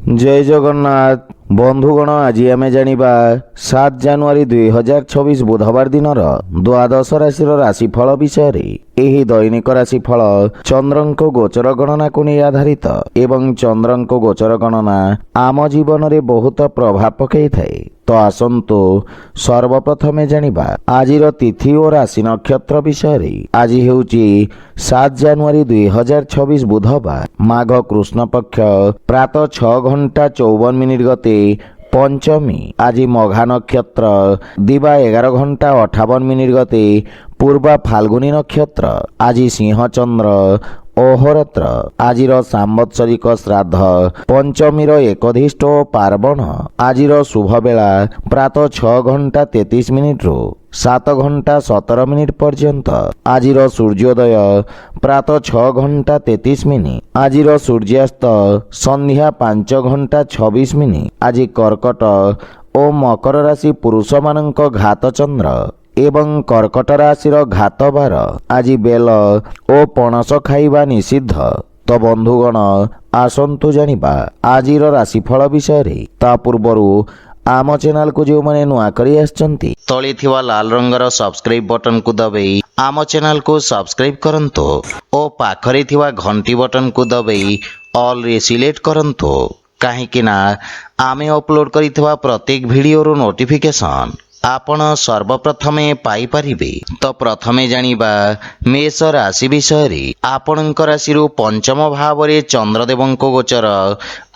जय जगन्नाथ बंधुगण आज आम जानिबा 7 जानुआरी 2026 बुधवार दिन द्वादश राशि राशिफल विषय। एही दैनिक राशिफल चंद्रंक गोचर गणना को नहीं आधारित एवं चंद्रंक गोचर गणना आम जीवन में बहुत प्रभाव पकई थाए। तो आसंतु सर्वप्रथमे जानिबा आजिर तिथि और राशि नक्षत्र विषय। आज हेउची 7 जानुआरी 2026 बुधवार माघ कृष्ण पक्ष प्रातः 6:54 गते पंचमी। आज मघा नक्षत्र दिवा 11:58 गते पूर्वा फाल्गुनी नक्षत्र। आज सिंह चंद्र अहोरात्र। आजिर सांवत्सरिक श्राद्ध पंचमीर एकधिष्ट पार्वण। आजिर शुभ बेला प्रातः 6:33 रु 7:17 पर्यंत। आजिर सूर्योदय प्रातः 6:33। आजिर सूर्यास्त संध्या 5:26। आज कर्कट और मकर राशि पुरुष मानक घात चंद्र एवं कर्कट राशिर घात बार। आज बेल और पणस खाइबा निषिद्ध। तो बंधुगण आसंतु जानिबा आजिर राशिफल विषय। ता पूर्वरु आम चैनल को जो मैंने नुआ करी आछंती तळे थिवा लाल रंगर सब्सक्राइब बटन को दबाई आम चैनल को सब्सक्राइब करंतो और पाखरे थिवा घंटी बटन को दबाई ऑल रे सिलेक्ट करंतो। काहेकि ना आमे अपलोड करिथिवा प्रत्येक वीडियो रो नोटिफिकेशन आपण सर्वप्रथमे पाई परिबे। तो प्रथमे जानिबा मेष राशि विषय। आपणक राशि पंचम भाव रे चंद्रदेवंक गोचर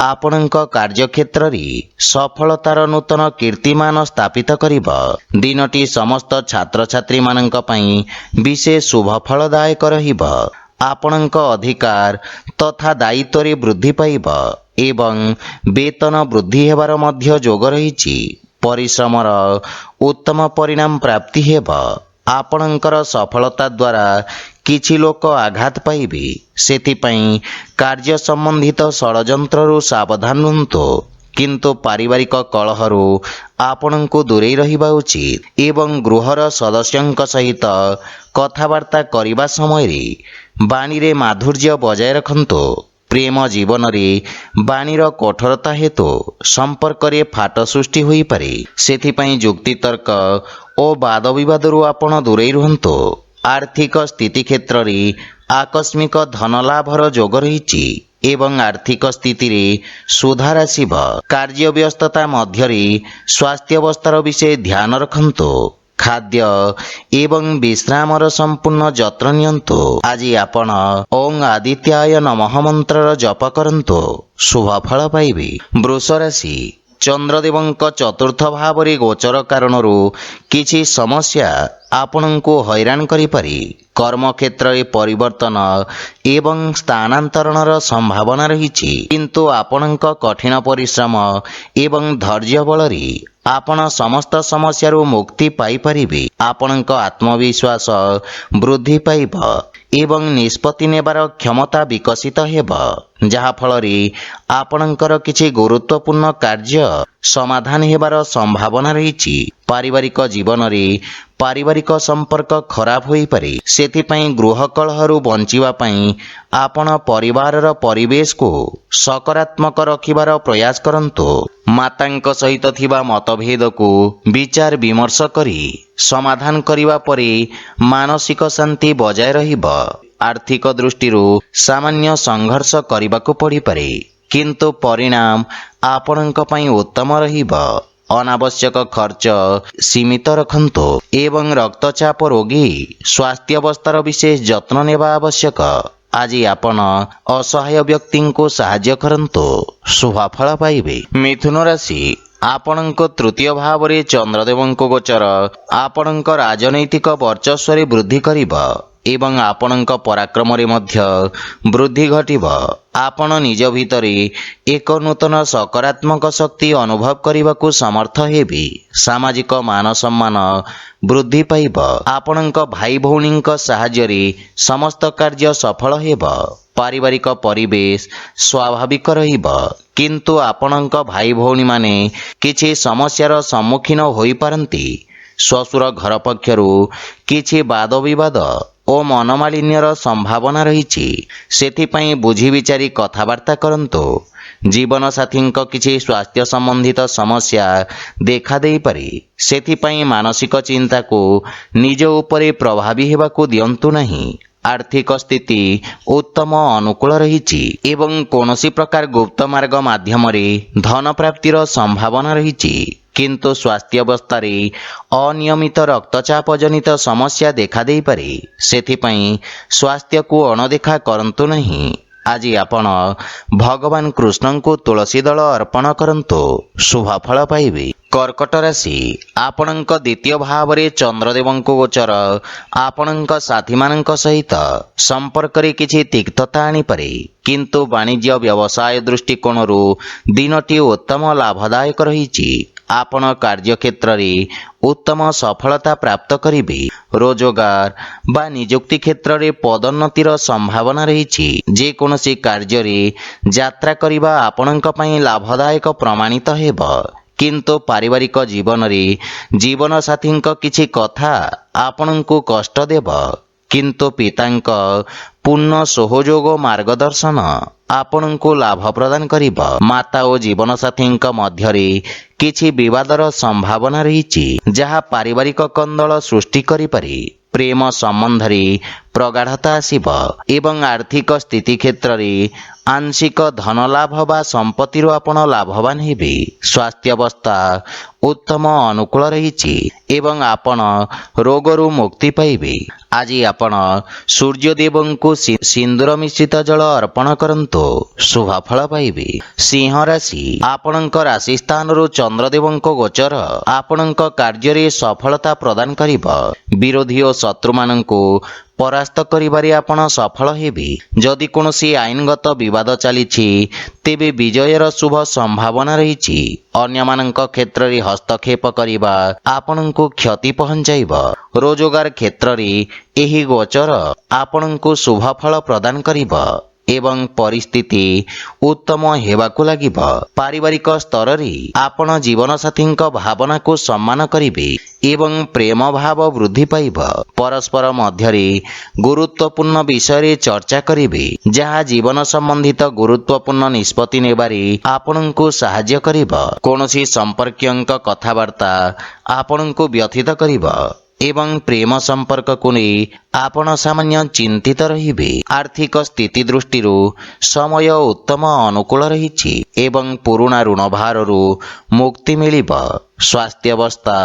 आपणक कार्यक्षेत्र रे सफलतार नूतन कीर्तिमान स्थापित करिब। दिनटी समस्त छात्र छात्री मानक पई विशेष शुभ फलदायक रहिब। आपणक अधिकार तथा दायित्व रे वृद्धि पाइब एवं वेतन वृद्धि हेबार मध्य जोग रहिछि। परिश्रमर उत्तम परिणाम प्राप्ति हेब। आपणकर सफलता द्वारा किछि लोक आघात पाइबे। सेथिपई कार्य संबंधित षडयंत्ररु सावधान रुहंतु। किंतु पारिवारिक कलहरु आपणको दूरे रहिबा उचित एवं गृहर सदस्यंक सहित कथावार्ता करिबा समय बाणी रे माधुर्य बजाय रखंतु। प्रेम जीवन रे बाणीर कठोरता हेतु संपर्क रे फाट सृष्टि होई पारे। सेथिपई जुक्ति तर्क और वाद विवाद रु आपण दूरे रुहंतु। आर्थिक स्थिति क्षेत्र रे आकस्मिक धन लाभर जोग रहिछि एवं आर्थिक स्थिति रे सुधार आसिब। कार्य व्यस्तता मध्य रे स्वास्थ्य अवस्थार विषय ध्यान रखंतु। खाद्य एवं विश्रामर संपूर्ण जत्न नियंतु। आज आपण ओं आदित्याय नमः मंत्रर जप करंतु शुभ फल पाइबे। वृष राशि चंद्रदेवंक चतुर्थ भाव रे गोचर कारणरू किछि समस्या आपणको हैरान करि पारि। कर्म क्षेत्र रे परिवर्तन एवं स्थानांतरणर संभावना रहिछि। किंतु आपणक कठिन परिश्रम एवं धैर्य बल रे आपण समस्त समस्या रो मुक्ति पाई परिबे। आपणक आत्मविश्वास वृद्धि पाइब एवं निष्पत्ति नेबार क्षमता विकसित हेब। जहा फल रे आपणकर किछि गुरुत्वपूर्ण कार्य समाधान हेबार संभावना रहिछि। पारिवारिक जीवन रे पारिवारिक संपर्क खराब होई पारे। सेथिपई गृह कलहरु बंचिबा पई आपण परिवारर परिवेश को सकारात्मक रखिबार प्रयास करंतु। मातांक सहित थिबा मतभेद को विचार विमर्श करी समाधान करिवा परे मानसिक शांति बजाय रहिब। आर्थिक दृष्टिरू सामान्य संघर्ष करिबाकू पड़ी पारे किंतु परिणाम आपणक पई उत्तम रहिब। अनावश्यक खर्च सीमित रखंतु एवं रक्तचाप रोगी स्वास्थ्य अवस्थार विशेष जत्न नेबा आवश्यक। आज आपण असहाय व्यक्ति को साहाय्य करंतु शुभ फल पाइबे। मिथुन राशि आपणक तृतीय भाव रे चंद्रदेवंक गोचर आपणक राजनैतिक वर्चस्व रे वृद्धि करिब एवं आपणक पराक्रम रे मध्य वृद्धि घटिब। आपण निज भितरे एक नूतन सकारात्मक शक्ति अनुभव करने समर्थ हेबे। सामाजिक मान सम्मान वृद्धि पाइब। आपणक भाई भौणी साहाय्य रे समस्त कार्य सफल हेब। पारिवारिक परिवेश स्वाभाविक रहिब किंतु आपणक भाई भौणी माने किछि समस्यार सम्मुखीन होई पारंती। श्वशुर घर पक्षरु किछि वाद विवाद ओ मनमालिन्यर संभावना रही। बुझी विचारी कथबार्ता करंतु। ଜୀବନସାଥୀଙ୍କ କିଛି ସ୍ୱାସ୍ଥ୍ୟ ସମ୍ବନ୍ଧିତ ସମସ୍ୟା ଦେଖାଦେଇପାରେ। ସେଥିପାଇଁ ମାନସିକ ଚିନ୍ତାକୁ ନିଜ ଉପରେ ପ୍ରଭାବୀ ହେବାକୁ ଦିଅନ୍ତୁ ନାହିଁ। ଆର୍ଥିକ ସ୍ଥିତି ଉତ୍ତମ ଅନୁକୂଳ ରହିଛି ଏବଂ କୌଣସି ପ୍ରକାର ଗୁପ୍ତ ମାର୍ଗ ମାଧ୍ୟମରେ ଧନ ପ୍ରାପ୍ତିର ସମ୍ଭାବନା ରହିଛି। କିନ୍ତୁ ସ୍ୱାସ୍ଥ୍ୟାବସ୍ଥାରେ ଅନିୟମିତ ରକ୍ତଚାପ ଜନିତ ସମସ୍ୟା ଦେଖାଦେଇପାରେ। ସେଥିପାଇଁ ସ୍ୱାସ୍ଥ୍ୟକୁ ଅଣଦେଖା କରନ୍ତୁ ନାହିଁ। ଆଜି ଆପଣ ଭଗବାନ କୃଷ୍ଣଙ୍କୁ ତୁଳସୀ ଦଳ ଅର୍ପଣ କରନ୍ତୁ, ଶୁଭଫଳ ପାଇବେ। କର୍କଟ ରାଶି, ଆପଣଙ୍କ ଦ୍ୱିତୀୟ ଭାବରେ ଚନ୍ଦ୍ରଦେବଙ୍କୁ ଗୋଚର ଆପଣଙ୍କ ସାଥୀମାନଙ୍କ ସହିତ ସମ୍ପର୍କରେ କିଛି ତିକ୍ତତା ଆଣିପାରେ। କିନ୍ତୁ ବାଣିଜ୍ୟ ବ୍ୟବସାୟ ଦୃଷ୍ଟିକୋଣରୁ ଦିନଟି ଉତ୍ତମ ଲାଭଦାୟକ ରହିଛି। ଆପଣ କାର୍ଯ୍ୟକ୍ଷେତ୍ରରେ ଉତ୍ତମ ସଫଳତା ପ୍ରାପ୍ତ କରିବେ। ରୋଜଗାର ବା ନିଯୁକ୍ତି କ୍ଷେତ୍ରରେ ପଦୋନ୍ନତିର ସମ୍ଭାବନା ରହିଛି। ଯେକୌଣସି କାର୍ଯ୍ୟରେ ଯାତ୍ରା କରିବା ଆପଣଙ୍କ ପାଇଁ ଲାଭଦାୟକ ପ୍ରମାଣିତ ହେବ। କିନ୍ତୁ ପାରିବାରିକ ଜୀବନରେ ଜୀବନସାଥୀଙ୍କ କିଛି କଥା ଆପଣଙ୍କୁ କଷ୍ଟ ଦେବ। କିନ୍ତୁ ପିତାଙ୍କ ପୂର୍ଣ୍ଣ ସହଯୋଗ ଓ ମାର୍ଗଦର୍ଶନ ଆପଣଙ୍କୁ ଲାଭ ପ୍ରଦାନ କରିବ। ମାତା ଓ ଜୀବନସାଥୀଙ୍କ ମଧ୍ୟରେ କିଛି ବିବାଦର ସମ୍ଭାବନା ରହିଛି, ଯାହା ପାରିବାରିକ କନ୍ଦଳ ସୃଷ୍ଟି କରିପାରେ। ପ୍ରେମ ସମ୍ବନ୍ଧରେ ପ୍ରଗାଢ଼ତା ଆସିବ ଏବଂ ଆର୍ଥିକ ସ୍ଥିତି କ୍ଷେତ୍ରରେ ଆଂଶିକ ଧନଲାଭ ବା ସମ୍ପତ୍ତିରୁ ଆପଣ ଲାଭବାନ ହେବେ। ସ୍ୱାସ୍ଥ୍ୟାବସ୍ଥା ଉତ୍ତମ ଅନୁକୂଳ ରହିଛି ଏବଂ ଆପଣ ରୋଗରୁ ମୁକ୍ତି ପାଇବେ। ଆଜି ଆପଣ ସୂର୍ଯ୍ୟଦେବଙ୍କୁ ସିନ୍ଦୁର ମିଶ୍ରିତ ଜଳ ଅର୍ପଣ କରନ୍ତୁ, ଶୁଭଫଳ ପାଇବେ। ସିଂହ ରାଶି, ଆପଣଙ୍କ ରାଶି ସ୍ଥାନରୁ ଚନ୍ଦ୍ରଦେବଙ୍କ ଗୋଚର ଆପଣଙ୍କ କାର୍ଯ୍ୟରେ ସଫଳତା ପ୍ରଦାନ କରିବ। ବିରୋଧୀ ଓ ଶତ୍ରୁମାନଙ୍କୁ ପରାସ୍ତ କରିବାରେ ଆପଣ ସଫଳ ହେବେ। ଯଦି କୌଣସି ଆଇନଗତ ବିବାଦ ଚାଲିଛି, ତେବେ ବିଜୟର ଶୁଭ ସମ୍ଭାବନା ରହିଛି। ଅନ୍ୟମାନଙ୍କ କ୍ଷେତ୍ରରେ ହସ୍ତକ୍ଷେପ କରିବା ଆପଣଙ୍କୁ କ୍ଷତି ପହଞ୍ଚାଇବ। ରୋଜଗାର କ୍ଷେତ୍ରରେ ଏହି ଗୋଚର ଆପଣଙ୍କୁ ଶୁଭଫଳ ପ୍ରଦାନ କରିବ ଏବଂ ପରିସ୍ଥିତି ଉତ୍ତମ ହେବାକୁ ଲାଗିବ। ପାରିବାରିକ ସ୍ତରରେ ଆପଣ ଜୀବନସାଥୀଙ୍କ ଭାବନାକୁ ସମ୍ମାନ କରିବେ ଏବଂ ପ୍ରେମ ଭାବ ବୃଦ୍ଧି ପାଇବ। ପରସ୍ପର ମଧ୍ୟରେ ଗୁରୁତ୍ୱପୂର୍ଣ୍ଣ ବିଷୟରେ ଚର୍ଚ୍ଚା କରିବେ, ଯାହା ଜୀବନ ସମ୍ବନ୍ଧିତ ଗୁରୁତ୍ୱପୂର୍ଣ୍ଣ ନିଷ୍ପତ୍ତି ନେବାରେ ଆପଣଙ୍କୁ ସାହାଯ୍ୟ କରିବ। କୌଣସି ସମ୍ପର୍କୀୟଙ୍କ କଥାବାର୍ତ୍ତା ଆପଣଙ୍କୁ ବ୍ୟଥିତ କରିବ ଏବଂ ପ୍ରେମ ସମ୍ପର୍କକୁ ନେଇ ଆପଣ ସାମାନ୍ୟ ଚିନ୍ତିତ ରହିବେ। ଆର୍ଥିକ ସ୍ଥିତି ଦୃଷ୍ଟିରୁ ସମୟ ଉତ୍ତମ ଅନୁକୂଳ ରହିଛି ଏବଂ ପୁରୁଣା ଋଣ ଭାରରୁ ମୁକ୍ତି ମିଳିବ। ସ୍ୱାସ୍ଥ୍ୟାବସ୍ଥା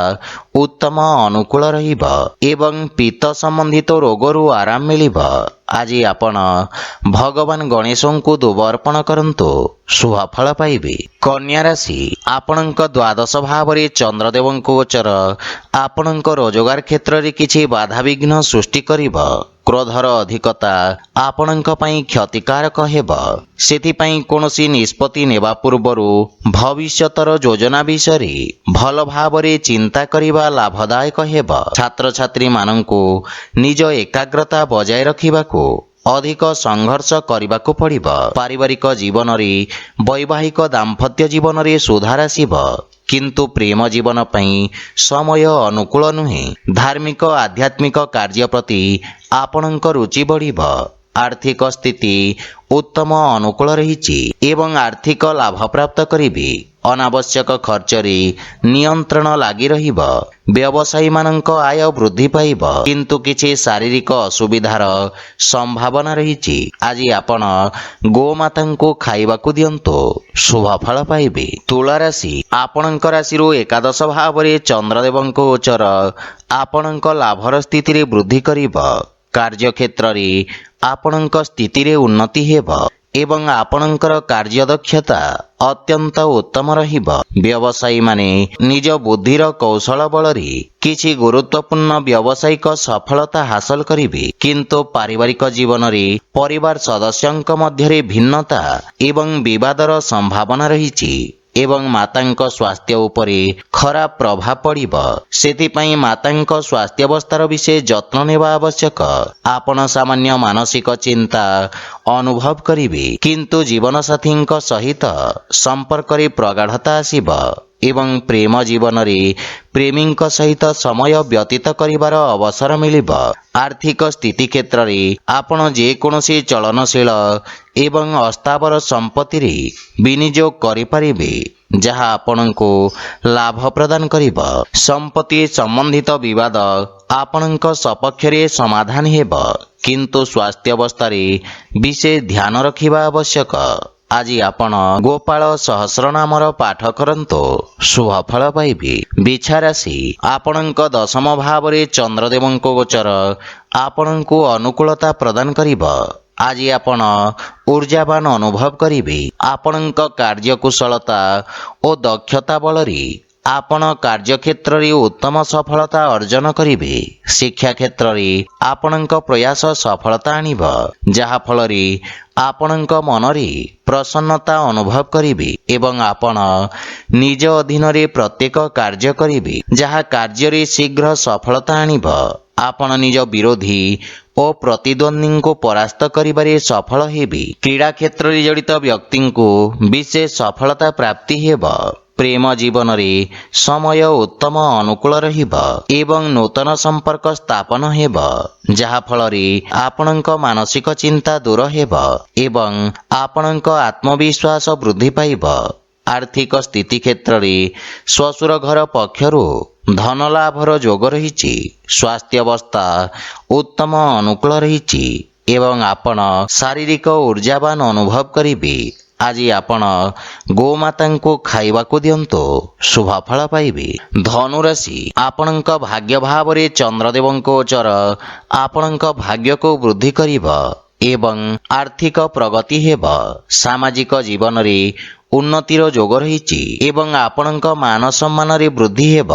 ଉତ୍ତମ ଅନୁକୂଳ ରହିବ ଏବଂ ପିତ୍ତ ସମ୍ବନ୍ଧିତ ରୋଗରୁ ଆରାମ ମିଳିବ। ଆଜି ଆପଣ ଭଗବାନ ଗଣେଶଙ୍କୁ ଦୁବ ଅର୍ପଣ କରନ୍ତୁ, ଶୁଭଫଳ ପାଇବେ। କନ୍ୟା ରାଶି, ଆପଣଙ୍କ ଦ୍ୱାଦଶ ଭାବରେ ଚନ୍ଦ୍ରଦେବଙ୍କ ଗୋଚର ଆପଣଙ୍କ ରୋଜଗାର କ୍ଷେତ୍ରରେ କିଛି ବାଧାବିଘ୍ନ ସୃଷ୍ଟି କରିବ। କ୍ରୋଧର ଅଧିକତା ଆପଣଙ୍କ ପାଇଁ କ୍ଷତିକାରକ ହେବ। ସେଥିପାଇଁ କୌଣସି ନିଷ୍ପତ୍ତି ନେବା ପୂର୍ବରୁ ଭବିଷ୍ୟତର ଯୋଜନା ବିଷୟରେ ଭଲ ଭାବରେ ଚିନ୍ତା କରିବା ଲାଭଦାୟକ ହେବ। ଛାତ୍ରଛାତ୍ରୀମାନଙ୍କୁ ନିଜ ଏକାଗ୍ରତା ବଜାୟ ରଖିବାକୁ ଅଧିକ ସଂଘର୍ଷ କରିବାକୁ ପଡ଼ିବ। ପାରିବାରିକ ଜୀବନରେ ବୈବାହିକ ଦାମ୍ପତ୍ୟ ଜୀବନରେ ସୁଧାର ଆସିବ। କିନ୍ତୁ ପ୍ରେମ ଜୀବନ ପାଇଁ ସମୟ ଅନୁକୂଳ ନୁହେଁ। ଧାର୍ମିକ ଆଧ୍ୟାତ୍ମିକ କାର୍ଯ୍ୟ ପ୍ରତି ଆପଣଙ୍କ ରୁଚି ବଢ଼ିବ। ଆର୍ଥିକ ସ୍ଥିତି ଉତ୍ତମ ଅନୁକୂଳ ରହିଛି ଏବଂ ଆର୍ଥିକ ଲାଭ ପ୍ରାପ୍ତ କରିବେ। ଅନାବଶ୍ୟକ ଖର୍ଚ୍ଚରେ ନିୟନ୍ତ୍ରଣ ଲାଗି ରହିବ। ବ୍ୟବସାୟୀମାନଙ୍କ ଆୟ ବୃଦ୍ଧି ପାଇବ, କିନ୍ତୁ କିଛି ଶାରୀରିକ ଅସୁବିଧାର ସମ୍ଭାବନା ରହିଛି। ଆଜି ଆପଣ ଗୋମାତାଙ୍କୁ ଖାଇବାକୁ ଦିଅନ୍ତୁ, ଶୁଭଫଳ ପାଇବେ। ତୁଳା ରାଶି, ଆପଣଙ୍କ ରାଶିରୁ ଏକାଦଶ ଭାବରେ ଚନ୍ଦ୍ରଦେବଙ୍କ ଗୋଚର ଆପଣଙ୍କ ଲାଭର ସ୍ଥିତିରେ ବୃଦ୍ଧି କରିବ। କାର୍ଯ୍ୟକ୍ଷେତ୍ରରେ ଆପଣଙ୍କ ସ୍ଥିତିରେ ଉନ୍ନତି ହେବ ଏବଂ ଆପଣଙ୍କର କାର୍ଯ୍ୟଦକ୍ଷତା ଅତ୍ୟନ୍ତ ଉତ୍ତମ ରହିବ। ବ୍ୟବସାୟୀମାନେ ନିଜ ବୁଦ୍ଧିର କୌଶଳ ବଳରେ କିଛି ଗୁରୁତ୍ୱପୂର୍ଣ୍ଣ ବ୍ୟବସାୟିକ ସଫଳତା ହାସଲ କରିବେ। କିନ୍ତୁ ପାରିବାରିକ ଜୀବନରେ ପରିବାର ସଦସ୍ୟଙ୍କ ମଧ୍ୟରେ ଭିନ୍ନତା ଏବଂ ବିବାଦର ସମ୍ଭାବନା ରହିଛି ଏବଂ ମାତାଙ୍କ ସ୍ୱାସ୍ଥ୍ୟ ଉପରେ ଖରାପ ପ୍ରଭାବ ପଡ଼ିବ। ସେଥିପାଇଁ ମାତାଙ୍କ ସ୍ୱାସ୍ଥ୍ୟାବସ୍ଥାର ବିଶେଷ ଯତ୍ନ ନେବା ଆବଶ୍ୟକ। ଆପଣ ସାମାନ୍ୟ ମାନସିକ ଚିନ୍ତା ଅନୁଭବ କରିବେ, କିନ୍ତୁ ଜୀବନସାଥୀଙ୍କ ସହିତ ସମ୍ପର୍କରେ ପ୍ରଗାଢ଼ତା ଆସିବ ଏବଂ ପ୍ରେମ ଜୀବନରେ ପ୍ରେମୀଙ୍କ ସହିତ ସମୟ ବ୍ୟତୀତ କରିବାର ଅବସର ମିଳିବ। ଆର୍ଥିକ ସ୍ଥିତି କ୍ଷେତ୍ରରେ ଆପଣ ଯେକୌଣସି ଚଳନଶୀଳ ଏବଂ ଅସ୍ଥାବର ସମ୍ପତ୍ତିରେ ବିନିଯୋଗ କରିପାରିବେ, ଯାହା ଆପଣଙ୍କୁ ଲାଭ ପ୍ରଦାନ କରିବ। ସମ୍ପତ୍ତି ସମ୍ବନ୍ଧିତ ବିବାଦ ଆପଣଙ୍କ ସପକ୍ଷରେ ସମାଧାନ ହେବ, କିନ୍ତୁ ସ୍ୱାସ୍ଥ୍ୟ ଅବସ୍ଥାରେ ବିଶେଷ ଧ୍ୟାନ ରଖିବା ଆବଶ୍ୟକ। ଆଜି ଆପଣ ଗୋପାଳ ସହସ୍ରନାମର ପାଠ କରନ୍ତୁ, ଶୁଭଫଳ ପାଇବେ। ବିଛା ରାଶି, ଆପଣଙ୍କ ଦଶମ ଭାବରେ ଚନ୍ଦ୍ରଦେବଙ୍କ ଗୋଚର ଆପଣଙ୍କୁ ଅନୁକୂଳତା ପ୍ରଦାନ କରିବ। ଆଜି ଆପଣ ଊର୍ଜାବାନ ଅନୁଭବ କରିବେ। ଆପଣଙ୍କ କାର୍ଯ୍ୟକୁଶଳତା ଓ ଦକ୍ଷତା ବଳରେ ଆପଣ କାର୍ଯ୍ୟକ୍ଷେତ୍ରରେ ଉତ୍ତମ ସଫଳତା ଅର୍ଜନ କରିବେ। ଶିକ୍ଷା କ୍ଷେତ୍ରରେ ଆପଣଙ୍କ ପ୍ରୟାସ ସଫଳତା ଆଣିବ, ଯାହାଫଳରେ ଆପଣଙ୍କ ମନରେ ପ୍ରସନ୍ନତା ଅନୁଭବ କରିବେ ଏବଂ ଆପଣ ନିଜ ଅଧୀନରେ ପ୍ରତ୍ୟେକ କାର୍ଯ୍ୟ କରିବେ, ଯାହା କାର୍ଯ୍ୟରେ ଶୀଘ୍ର ସଫଳତା ଆଣିବ। ଆପଣ ନିଜ ବିରୋଧୀ ଓ ପ୍ରତିଦ୍ୱନ୍ଦ୍ୱୀଙ୍କୁ ପରାସ୍ତ କରିବାରେ ସଫଳ ହେବେ। କ୍ରୀଡ଼ା କ୍ଷେତ୍ରରେ ଜଡ଼ିତ ବ୍ୟକ୍ତିଙ୍କୁ ବିଶେଷ ସଫଳତା ପ୍ରାପ୍ତି ହେବ। ପ୍ରେମ ଜୀବନରେ ସମୟ ଉତ୍ତମ ଅନୁକୂଳ ରହିବ ଏବଂ ନୂତନ ସମ୍ପର୍କ ସ୍ଥାପନ ହେବ, ଯାହାଫଳରେ ଆପଣଙ୍କ ମାନସିକ ଚିନ୍ତା ଦୂର ହେବ ଏବଂ ଆପଣଙ୍କ ଆତ୍ମବିଶ୍ୱାସ ବୃଦ୍ଧି ପାଇବ। ଆର୍ଥିକ ସ୍ଥିତି କ୍ଷେତ୍ରରେ ଶ୍ୱଶୁର ଘର ପକ୍ଷରୁ ଧନ ଲାଭର ଯୋଗ ରହିଛି। ସ୍ୱାସ୍ଥ୍ୟ ଅବସ୍ଥା ଉତ୍ତମ ଅନୁକୂଳ ରହିଛି ଏବଂ ଆପଣ ଶାରୀରିକ ଊର୍ଜାବାନ ଅନୁଭବ କରିବେ। ଆଜି ଆପଣ ଗୋମାତାଙ୍କୁ ଖାଇବାକୁ ଦିଅନ୍ତୁ, ଶୁଭଫଳ ପାଇବେ। ଧନୁରାଶି, ଆପଣଙ୍କ ଭାଗ୍ୟ ଭାବରେ ଚନ୍ଦ୍ରଦେବଙ୍କ ଗୋଚର ଆପଣଙ୍କ ଭାଗ୍ୟକୁ ବୃଦ୍ଧି କରିବ ଏବଂ ଆର୍ଥିକ ପ୍ରଗତି ହେବ। ସାମାଜିକ ଜୀବନରେ ଉନ୍ନତିର ଯୋଗ ରହିଛି ଏବଂ ଆପଣଙ୍କ ମାନ ସମ୍ମାନରେ ବୃଦ୍ଧି ହେବ।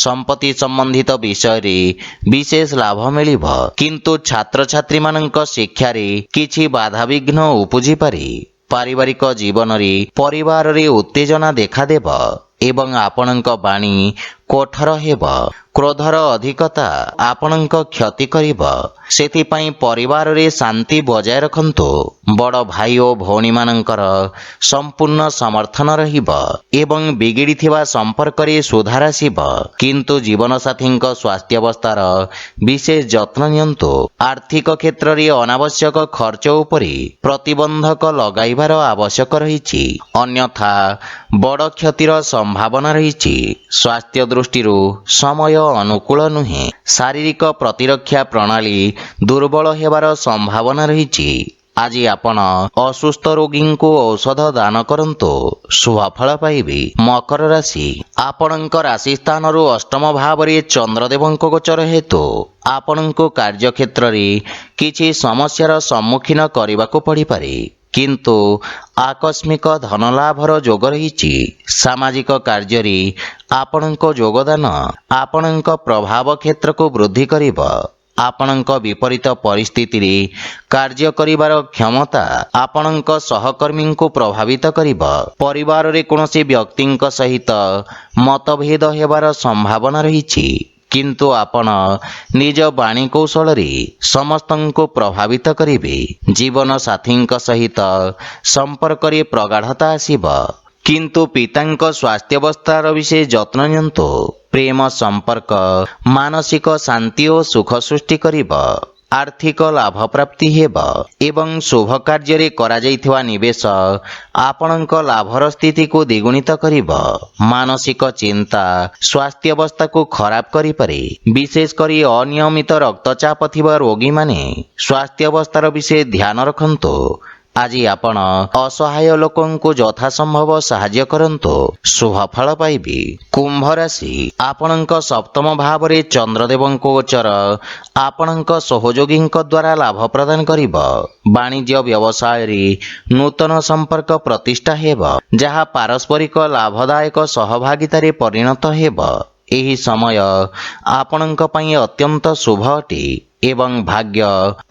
ସମ୍ପତ୍ତି ସମ୍ବନ୍ଧିତ ବିଷୟରେ ବିଶେଷ ଲାଭ ମିଳିବ, କିନ୍ତୁ ଛାତ୍ରଛାତ୍ରୀମାନଙ୍କ ଶିକ୍ଷାରେ କିଛି ବାଧାବିଘ୍ନ ଉପୁଜିପାରେ। ପାରିବାରିକ ଜୀବନରେ ପରିବାରରେ ଉତ୍ତେଜନା ଦେଖାଦେବ ଏବଂ ଆପଣଙ୍କ ବାଣୀ କଠୋର ହେବ। କ୍ରୋଧର ଅଧିକତା ଆପଣଙ୍କ କ୍ଷତି କରିବ, ସେଥିପାଇଁ ପରିବାରରେ ଶାନ୍ତି ବଜାୟ ରଖନ୍ତୁ। ବଡ଼ ଭାଇ ଓ ଭଉଣୀମାନଙ୍କର ସମ୍ପୂର୍ଣ୍ଣ ସମର୍ଥନ ରହିବ ଏବଂ ବିଗିଡ଼ିଥିବା ସମ୍ପର୍କରେ ସୁଧାର ଆସିବ, କିନ୍ତୁ ଜୀବନସାଥୀଙ୍କ ସ୍ୱାସ୍ଥ୍ୟାବସ୍ଥାର ବିଶେଷ ଯତ୍ନ ନିଅନ୍ତୁ। ଆର୍ଥିକ କ୍ଷେତ୍ରରେ ଅନାବଶ୍ୟକ ଖର୍ଚ୍ଚ ଉପରେ ପ୍ରତିବନ୍ଧକ ଲଗାଇବାର ଆବଶ୍ୟକ ରହିଛି, ଅନ୍ୟଥା ବଡ଼ କ୍ଷତିର ସମ୍ଭାବନା ରହିଛି। ସ୍ୱାସ୍ଥ୍ୟ ଦୃଷ୍ଟିରୁ ସମୟ ଅନୁକୂଳ ନୁହେଁ। ଶାରୀରିକ ପ୍ରତିରକ୍ଷା ପ୍ରଣାଳୀ ଦୁର୍ବଳ ହେବାର ସମ୍ଭାବନା ରହିଛି। ଆଜି ଆପଣ ଅସୁସ୍ଥ ରୋଗୀଙ୍କୁ ଔଷଧ ଦାନ କରନ୍ତୁ, ଶୁଭଫଳ ପାଇବେ। ମକର ରାଶି, ଆପଣଙ୍କ ରାଶି ସ୍ଥାନରୁ ଅଷ୍ଟମ ଭାବରେ ଚନ୍ଦ୍ରଦେବଙ୍କ ଗୋଚର ହେତୁ ଆପଣଙ୍କୁ କାର୍ଯ୍ୟକ୍ଷେତ୍ରରେ କିଛି ସମସ୍ୟାର ସମ୍ମୁଖୀନ କରିବାକୁ ପଡ଼ିପାରେ, କିନ୍ତୁ ଆକସ୍ମିକ ଧନଲାଭର ଯୋଗ ରହିଛି। ସାମାଜିକ କାର୍ଯ୍ୟରେ ଆପଣଙ୍କ ଯୋଗଦାନ ଆପଣଙ୍କ ପ୍ରଭାବ କ୍ଷେତ୍ରକୁ ବୃଦ୍ଧି କରିବ। ଆପଣଙ୍କ ବିପରୀତ ପରିସ୍ଥିତିରେ କାର୍ଯ୍ୟ କରିବାର କ୍ଷମତା ଆପଣଙ୍କ ସହକର୍ମୀଙ୍କୁ ପ୍ରଭାବିତ କରିବ। ପରିବାରରେ କୌଣସି ବ୍ୟକ୍ତିଙ୍କ ସହିତ ମତଭେଦ ହେବାର ସମ୍ଭାବନା ରହିଛି, କିନ୍ତୁ ଆପଣ ନିଜ ବାଣୀ କୌଶଳରେ ସମସ୍ତଙ୍କୁ ପ୍ରଭାବିତ କରିବେ। ଜୀବନସାଥୀଙ୍କ ସହିତ ସମ୍ପର୍କରେ ପ୍ରଗାଢ଼ତା ଆସିବ, କିନ୍ତୁ ପିତାଙ୍କ ସ୍ୱାସ୍ଥ୍ୟାବସ୍ଥାର ବିଶେଷ ଯତ୍ନ ନିଅନ୍ତୁ। ପ୍ରେମ ସମ୍ପର୍କ ମାନସିକ ଶାନ୍ତି ଓ ସୁଖ ସୃଷ୍ଟି କରିବ। ଆର୍ଥିକ ଲାଭ ପ୍ରାପ୍ତି ହେବ ଏବଂ ଶୁଭ କାର୍ଯ୍ୟରେ କରାଯାଇଥିବା ନିବେଶ ଆପଣଙ୍କ ଲାଭର ସ୍ଥିତିକୁ ଦ୍ୱିଗୁଣିତ କରିବ। ମାନସିକ ଚିନ୍ତା ସ୍ୱାସ୍ଥ୍ୟାବସ୍ଥାକୁ ଖରାପ କରିପାରେ, ବିଶେଷ କରି ଅନିୟମିତ ରକ୍ତଚାପ ଥିବା ରୋଗୀମାନେ ସ୍ୱାସ୍ଥ୍ୟାବସ୍ଥାର ବିଶେଷ ଧ୍ୟାନ ରଖନ୍ତୁ। ଆଜି ଆପଣ ଅସହାୟ ଲୋକଙ୍କୁ ଯଥାସମ୍ଭବ ସାହାଯ୍ୟ କରନ୍ତୁ, ଶୁଭଫଳ ପାଇବେ। କୁମ୍ଭ ରାଶି, ଆପଣଙ୍କ ସପ୍ତମ ଭାବରେ ଚନ୍ଦ୍ରଦେବଙ୍କ ଗୋଚର ଆପଣଙ୍କ ସହଯୋଗୀଙ୍କ ଦ୍ୱାରା ଲାଭ ପ୍ରଦାନ କରିବ। ବାଣିଜ୍ୟ ବ୍ୟବସାୟରେ ନୂତନ ସମ୍ପର୍କ ପ୍ରତିଷ୍ଠା ହେବ, ଯାହା ପାରସ୍ପରିକ ଲାଭଦାୟକ ସହଭାଗିତାରେ ପରିଣତ ହେବ। ଏହି ସମୟ ଆପଣଙ୍କ ପାଇଁ ଅତ୍ୟନ୍ତ ଶୁଭ ଅଟେ ଏବଂ ଭାଗ୍ୟ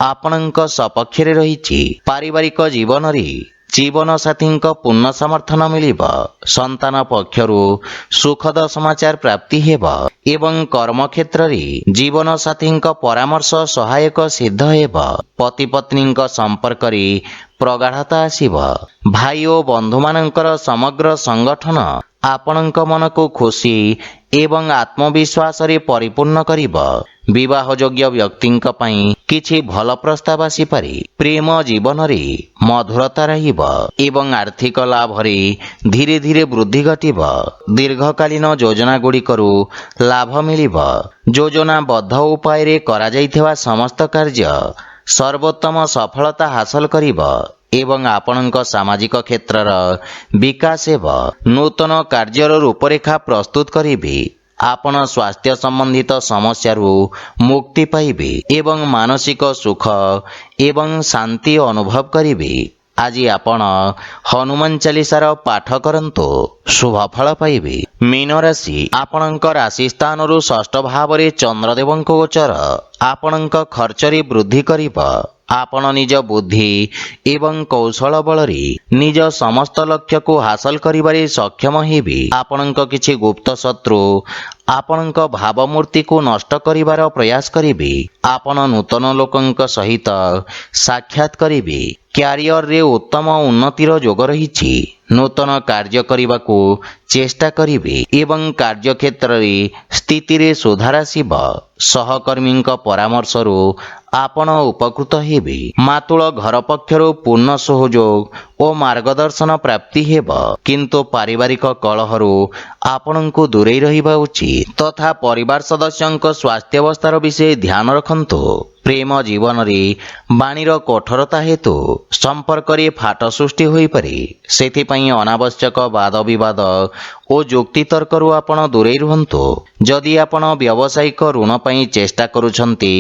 ଆପଣଙ୍କ ସପକ୍ଷରେ ରହିଛି। ପାରିବାରିକ ଜୀବନରେ ଜୀବନସାଥୀଙ୍କ ପୂର୍ଣ୍ଣ ସମର୍ଥନ ମିଳିବ। ସନ୍ତାନ ପକ୍ଷରୁ ସୁଖଦ ସମାଚାର ପ୍ରାପ୍ତି ହେବ ଏବଂ କର୍ମକ୍ଷେତ୍ରରେ ଜୀବନସାଥୀଙ୍କ ପରାମର୍ଶ ସହାୟକ ସିଦ୍ଧ ହେବ। ପତି ପତ୍ନୀଙ୍କ ସମ୍ପର୍କରେ ପ୍ରଗାଢ଼ତା ଆସିବ। ଭାଇ ଓ ବନ୍ଧୁମାନଙ୍କର ସମଗ୍ର ସଂଗଠନ ଆପଣଙ୍କ ମନକୁ ଖୁସି ଏବଂ ଆତ୍ମବିଶ୍ୱାସରେ ପରିପୂର୍ଣ୍ଣ କରିବ। ବିବାହଯୋଗ୍ୟ ବ୍ୟକ୍ତିଙ୍କ ପାଇଁ କିଛି ଭଲ ପ୍ରସ୍ତାବ ଆସିପାରେ। ପ୍ରେମ ଜୀବନରେ ମଧୁରତା ରହିବ ଏବଂ ଆର୍ଥିକ ଲାଭରେ ଧୀରେ ଧୀରେ ବୃଦ୍ଧି ଘଟିବ। ଦୀର୍ଘକାଳୀନ ଯୋଜନା ଗୁଡ଼ିକରୁ ଲାଭ ମିଳିବ। ଯୋଜନାବଦ୍ଧ ଉପାୟରେ କରାଯାଇଥିବା ସମସ୍ତ କାର୍ଯ୍ୟ ସର୍ବୋତ୍ତମ ସଫଳତା ହାସଲ କରିବ ଏବଂ ଆପଣଙ୍କ ସାମାଜିକ କ୍ଷେତ୍ରର ବିକାଶ ହେବ। ନୂତନ କାର୍ଯ୍ୟର ରୂପରେଖା ପ୍ରସ୍ତୁତ କରିବେ। ଆପଣ ସ୍ୱାସ୍ଥ୍ୟ ସମ୍ବନ୍ଧିତ ସମସ୍ୟାରୁ ମୁକ୍ତି ପାଇବେ ଏବଂ ମାନସିକ ସୁଖ ଏବଂ ଶାନ୍ତି ଅନୁଭବ କରିବେ। ଆଜି ଆପଣ ହନୁମାନ ଚାଳିଶାର ପାଠ କରନ୍ତୁ, ଶୁଭ ଫଳ ପାଇବେ। ମୀନ ରାଶି, ଆପଣଙ୍କ ରାଶି ସ୍ଥାନରୁ ଷଷ୍ଠ ଭାବରେ ଚନ୍ଦ୍ରଦେବଙ୍କ ଗୋଚର ଆପଣଙ୍କ ଖର୍ଚ୍ଚରେ ବୃଦ୍ଧି କରିବ। ଆପଣ ନିଜ ବୁଦ୍ଧି ଏବଂ କୌଶଳ ବଳରେ ନିଜ ସମସ୍ତ ଲକ୍ଷ୍ୟକୁ ହାସଲ କରିବାରେ ସକ୍ଷମ ହେବେ। ଆପଣଙ୍କ କିଛି ଗୁପ୍ତ ଶତ୍ରୁ ଆପଣଙ୍କ ଭାବମୂର୍ତ୍ତିକୁ ନଷ୍ଟ କରିବାର ପ୍ରୟାସ କରିବେ। ଆପଣ ନୂତନ ଲୋକଙ୍କ ସହିତ ସାକ୍ଷାତ କରିବେ। କ୍ୟାରିୟରରେ ଉତ୍ତମ ଉନ୍ନତିର ଯୋଗ ରହିଛି। ନୂତନ କାର୍ଯ୍ୟ କରିବାକୁ ଚେଷ୍ଟା କରିବେ ଏବଂ କାର୍ଯ୍ୟକ୍ଷେତ୍ରରେ ସ୍ଥିତିରେ ସୁଧାର ଆସିବ। ସହକର୍ମୀଙ୍କ ପରାମର୍ଶରୁ ଆପଣ ଉପକୃତ ହେବେ। ମାତୃଳ ଘର ପକ୍ଷରୁ ପୂର୍ଣ୍ଣ ସହଯୋଗ ଓ ମାର୍ଗଦର୍ଶନ ପ୍ରାପ୍ତି ହେବ, କିନ୍ତୁ ପାରିବାରିକ କଳହରୁ ଆପଣଙ୍କୁ ଦୂରେଇ ରହିବା ଉଚିତ ତଥା ପରିବାର ସଦସ୍ୟଙ୍କ ସ୍ୱାସ୍ଥ୍ୟାବସ୍ଥାର ବିଷୟ ଧ୍ୟାନ ରଖନ୍ତୁ। ପ୍ରେମ ଜୀବନରେ ବାଣୀର କଠୋରତା ହେତୁ ସମ୍ପର୍କରେ ଫାଟ ସୃଷ୍ଟି ହୋଇପାରେ। ସେଥିପାଇଁ ଅନାବଶ୍ୟକ ବାଦ ବିବାଦ ଓ ଯୁକ୍ତିତର୍କରୁ ଆପଣ ଦୂରେଇ ରୁହନ୍ତୁ। ଯଦି ଆପଣ ବ୍ୟବସାୟିକ ଋଣ ପାଇଁ ଚେଷ୍ଟା କରୁଛନ୍ତି,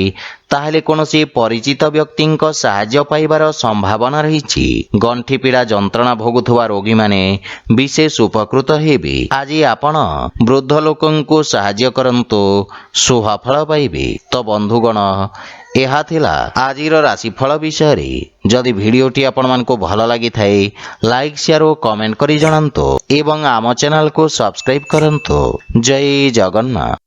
ତାହେଲେ କୌଣସି ପରିଚିତ ବ୍ୟକ୍ତିଙ୍କ ସାହାଯ୍ୟ ପାଇବାର ସମ୍ଭାବନା ରହିଛି। ଗଣ୍ଠି ପୀଡ଼ା ଯନ୍ତ୍ରଣା ଭୋଗୁଥିବା ରୋଗୀମାନେ ବିଶେଷ ଉପକୃତ ହେବେ। ଆଜି ଆପଣ ବୃଦ୍ଧ ଲୋକଙ୍କୁ ସାହାଯ୍ୟ କରନ୍ତୁ, ଶୁଭ ଫଳ ପାଇବେ। ତ ବନ୍ଧୁଗଣ, ଏହା ଥିଲା ଆଜିର ରାଶିଫଳ ବିଷୟରେ। ଯଦି ଭିଡ଼ିଓଟି ଆପଣମାନଙ୍କୁ ଭଲ ଲାଗିଥାଏ, ଲାଇକ୍, ସେୟାର ଓ କମେଣ୍ଟ କରି ଜଣାନ୍ତୁ ଏବଂ ଆମ ଚ୍ୟାନେଲକୁ ସବସ୍କ୍ରାଇବ୍ କରନ୍ତୁ। ଜୟ ଜଗନ୍ନାଥ।